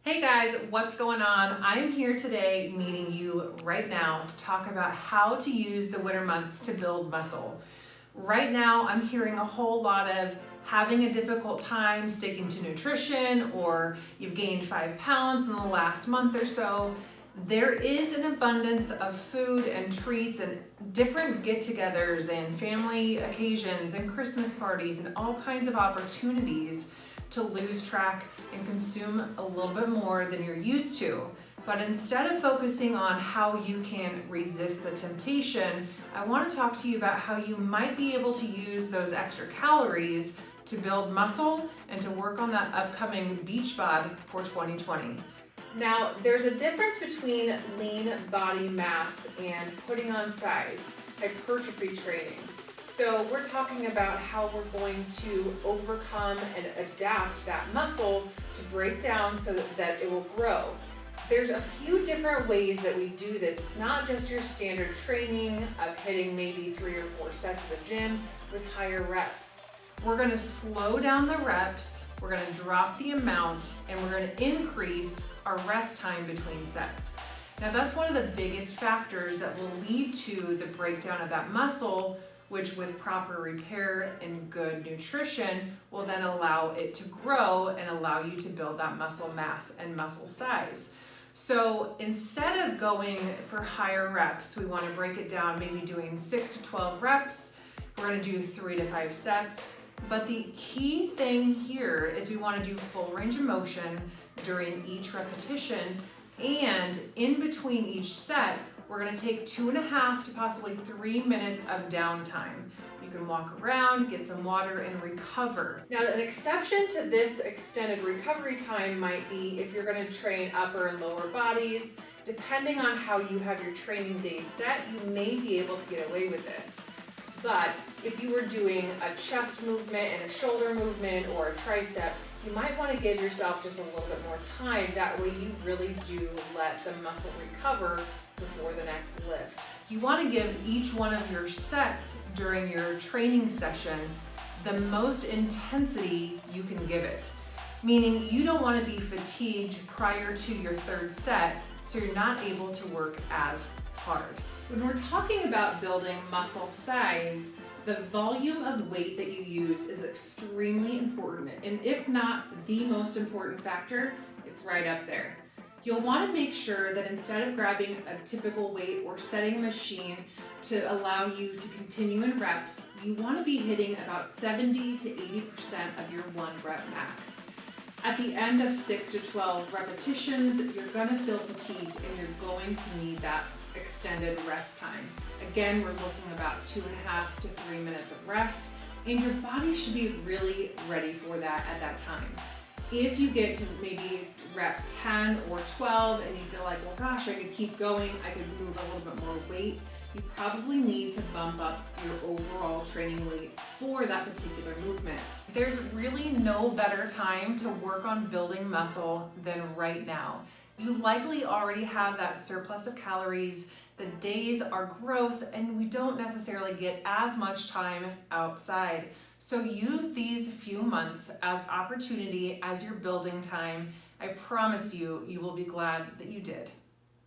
Hey guys, what's going on? I'm here today meeting you right now to talk about how to use the winter months to build muscle. Right now, I'm hearing a whole lot of having a difficult time sticking to nutrition, or you've gained 5 pounds in the last month or so. There is an abundance of food and treats and different get-togethers and family occasions and Christmas parties and all kinds of opportunities to lose track and consume a little bit more than you're used to. But instead of focusing on how you can resist the temptation, I want to talk to you about how you might be able to use those extra calories to build muscle and to work on that upcoming beach bod for 2020. Now, there's a difference between lean body mass and putting on size, hypertrophy training. So we're talking about how we're going to overcome and adapt that muscle to break down so that it will grow. There's a few different ways that we do this. It's not just your standard training of hitting maybe 3 or 4 sets at the gym with higher reps. We're going to slow down the reps, we're going to drop the amount, and we're going to increase our rest time between sets. Now that's one of the biggest factors that will lead to the breakdown of that muscle, which with proper repair and good nutrition will then allow it to grow and allow you to build that muscle mass and muscle size. So instead of going for higher reps, we want to break it down, maybe doing 6 to 12 reps. We're going to do 3 to 5 sets. But the key thing here is we want to do full range of motion during each repetition, and in between each set, we're going to take 2.5 to possibly 3 minutes of downtime. You can walk around, get some water, and recover. Now, an exception to this extended recovery time might be if you're going to train upper and lower bodies. Depending on how you have your training days set, you may be able to get away with this. But if you were doing a chest movement and a shoulder movement or a tricep, you might want to give yourself just a little bit more time. That way you really do let the muscle recover before the next lift. You want to give each one of your sets during your training session the most intensity you can give it. Meaning you don't want to be fatigued prior to your 3rd set, so you're not able to work as hard. When we're talking about building muscle size, the volume of weight that you use is extremely important, and if not the most important factor, it's right up there. You'll want to make sure that instead of grabbing a typical weight or setting a machine to allow you to continue in reps, you want to be hitting about 70 to 80% of your 1 rep max. At the end of 6 to 12 repetitions, you're going to feel fatigued and you're going to need that extended rest time. Again, we're looking about 2.5 to 3 minutes of rest, and your body should be really ready for that at that time. If you get to maybe rep 10 or 12 and you feel like, well gosh, I could keep going, I could move a little bit more weight, you probably need to bump up your overall training weight for that particular movement. There's really no better time to work on building muscle than right now. You likely already have that surplus of calories, the days are gross, and we don't necessarily get as much time outside. So use these few months as opportunity as your building time. I promise you, you will be glad that you did.